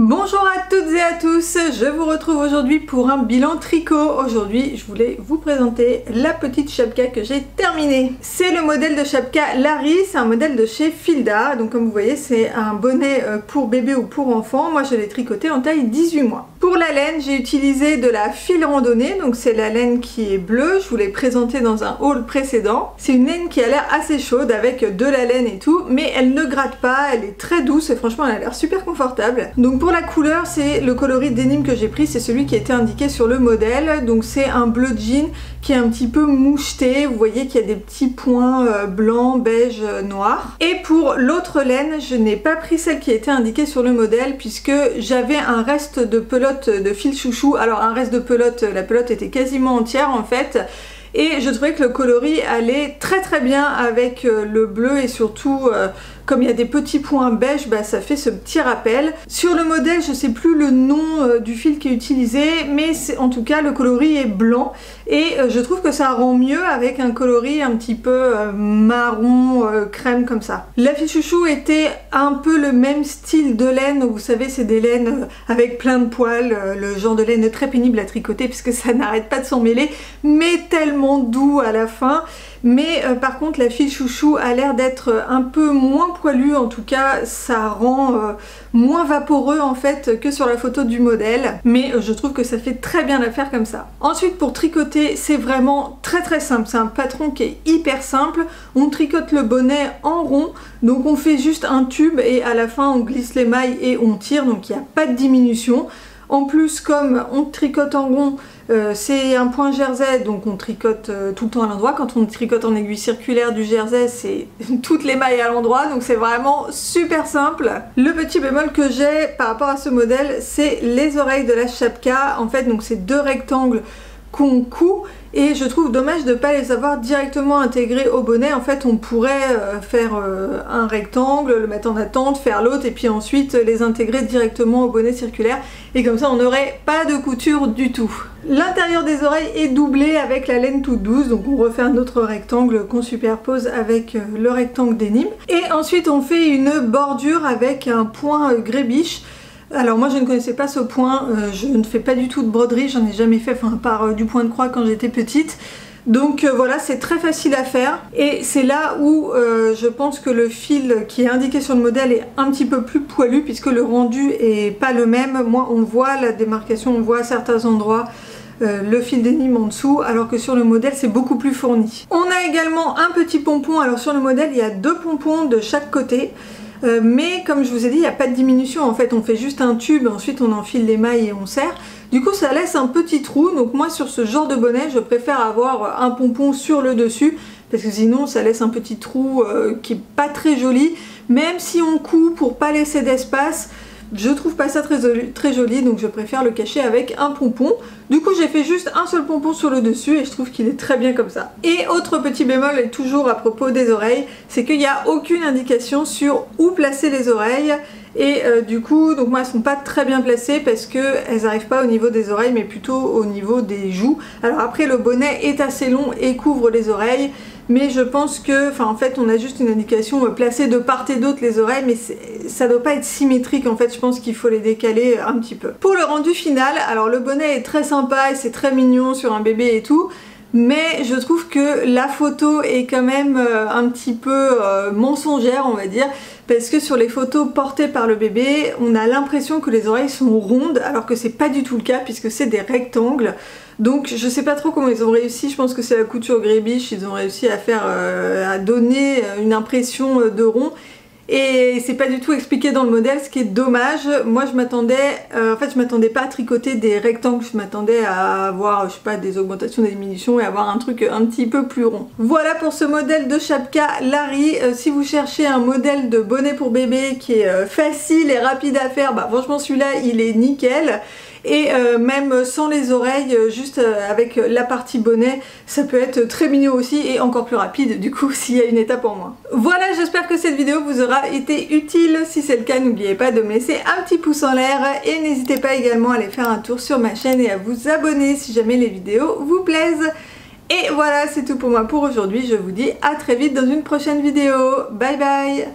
Bonjour à toutes et à tous, je vous retrouve aujourd'hui pour un bilan tricot. Aujourd'hui, je voulais vous présenter la petite chapka que j'ai terminée. C'est le modèle de chapka Larry, c'est un modèle de chez Filda. Donc comme vous voyez, c'est un bonnet pour bébé ou pour enfant. Moi, je l'ai tricoté en taille 18 mois. Pour la laine, j'ai utilisé de la file randonnée, donc c'est la laine qui est bleue. Je vous l'ai présentée dans un haul précédent. C'est une laine qui a l'air assez chaude avec de la laine et tout, mais elle ne gratte pas, elle est très douce et franchement, elle a l'air super confortable. Donc pour la couleur, c'est le coloris denim que j'ai pris, c'est celui qui était indiqué sur le modèle. Donc c'est un bleu jean qui est un petit peu moucheté. Vous voyez qu'il y a des petits points blancs, beige, noir. Et pour l'autre laine, je n'ai pas pris celle qui était indiquée sur le modèle puisque j'avais un reste de pelote de fil chouchou. Alors un reste de pelote, la pelote était quasiment entière en fait. Et je trouvais que le coloris allait très bien avec le bleu et surtout comme il y a des petits points beige, bah, ça fait ce petit rappel. Sur le modèle, je sais plus le nom du fil qui est utilisé, mais en tout cas le coloris est blanc et je trouve que ça rend mieux avec un coloris un petit peu marron, crème comme ça. La fil chouchou était un peu le même style de laine, vous savez c'est des laines avec plein de poils, le genre de laine très pénible à tricoter puisque ça n'arrête pas de s'en mêler, mais tellement doux à la fin. Mais par contre la fil chouchou a l'air d'être un peu moins poilue, en tout cas ça rend moins vaporeux en fait que sur la photo du modèle, mais je trouve que ça fait très bien l'affaire comme ça. Ensuite pour tricoter c'est vraiment très simple, c'est un patron qui est hyper simple. On tricote le bonnet en rond, donc on fait juste un tube et à la fin on glisse les mailles et on tire, donc il n'y a pas de diminution. En plus, comme on tricote en rond, c'est un point jersey, donc on tricote tout le temps à l'endroit. Quand on tricote en aiguille circulaire du jersey, c'est toutes les mailles à l'endroit, donc c'est vraiment super simple. Le petit bémol que j'ai par rapport à ce modèle, c'est les oreilles de la chapka. En fait, donc c'est deux rectangles qu'on coud et je trouve dommage de ne pas les avoir directement intégrés au bonnet. En fait on pourrait faire un rectangle, le mettre en attente, faire l'autre et puis ensuite les intégrer directement au bonnet circulaire et comme ça on n'aurait pas de couture du tout. L'intérieur des oreilles est doublé avec la laine toute douce, donc on refait un autre rectangle qu'on superpose avec le rectangle denim et ensuite on fait une bordure avec un point grébiche. Alors moi je ne connaissais pas ce point, je ne fais pas du tout de broderie, j'en ai jamais fait, enfin à part du point de croix quand j'étais petite. Donc voilà, c'est très facile à faire et c'est là où je pense que le fil qui est indiqué sur le modèle est un petit peu plus poilu puisque le rendu est pas le même. Moi on voit la démarcation, on voit à certains endroits le fil denim en dessous alors que sur le modèle c'est beaucoup plus fourni. On a également un petit pompon, alors sur le modèle il y a deux pompons de chaque côté. Mais comme je vous ai dit, il n'y a pas de diminution, en fait on fait juste un tube, ensuite on enfile les mailles et on serre. Du coup ça laisse un petit trou, donc moi sur ce genre de bonnet je préfère avoir un pompon sur le dessus parce que sinon ça laisse un petit trou qui est pas très joli. Même si on coud pour pas laisser d'espace, je trouve pas ça très joli, donc je préfère le cacher avec un pompon. Du coup j'ai fait juste un seul pompon sur le dessus et je trouve qu'il est très bien comme ça. Et autre petit bémol, et toujours à propos des oreilles, c'est qu'il n'y a aucune indication sur où placer les oreilles. Et du coup, donc moi elles sont pas très bien placées parce que elles n'arrivent pas au niveau des oreilles mais plutôt au niveau des joues. Alors après le bonnet est assez long et couvre les oreilles, mais je pense que, enfin en fait on a juste une indication placée de part et d'autre les oreilles, mais ça doit pas être symétrique en fait, je pense qu'il faut les décaler un petit peu. Pour le rendu final, alors le bonnet est très sympa et c'est très mignon sur un bébé et tout, mais je trouve que la photo est quand même un petit peu mensongère on va dire, parce que sur les photos portées par le bébé on a l'impression que les oreilles sont rondes alors que c'est pas du tout le cas puisque c'est des rectangles. Donc je sais pas trop comment ils ont réussi, je pense que c'est la couture Grébiche, ils ont réussi à faire, à donner une impression de rond. Et c'est pas du tout expliqué dans le modèle, ce qui est dommage. Moi je m'attendais, en fait je m'attendais pas à tricoter des rectangles, je m'attendais à avoir, je sais pas, des augmentations, des diminutions et avoir un truc un petit peu plus rond. Voilà pour ce modèle de chapka Larry. Si vous cherchez un modèle de bonnet pour bébé qui est facile et rapide à faire, bah franchement celui-là il est nickel. Et même sans les oreilles, juste avec la partie bonnet, ça peut être très mignon aussi et encore plus rapide du coup s'il y a une étape en moins. Voilà, j'espère que cette vidéo vous aura été utile. Si c'est le cas, n'oubliez pas de me laisser un petit pouce en l'air et n'hésitez pas également à aller faire un tour sur ma chaîne et à vous abonner si jamais les vidéos vous plaisent. Et voilà, c'est tout pour moi pour aujourd'hui. Je vous dis à très vite dans une prochaine vidéo. Bye bye!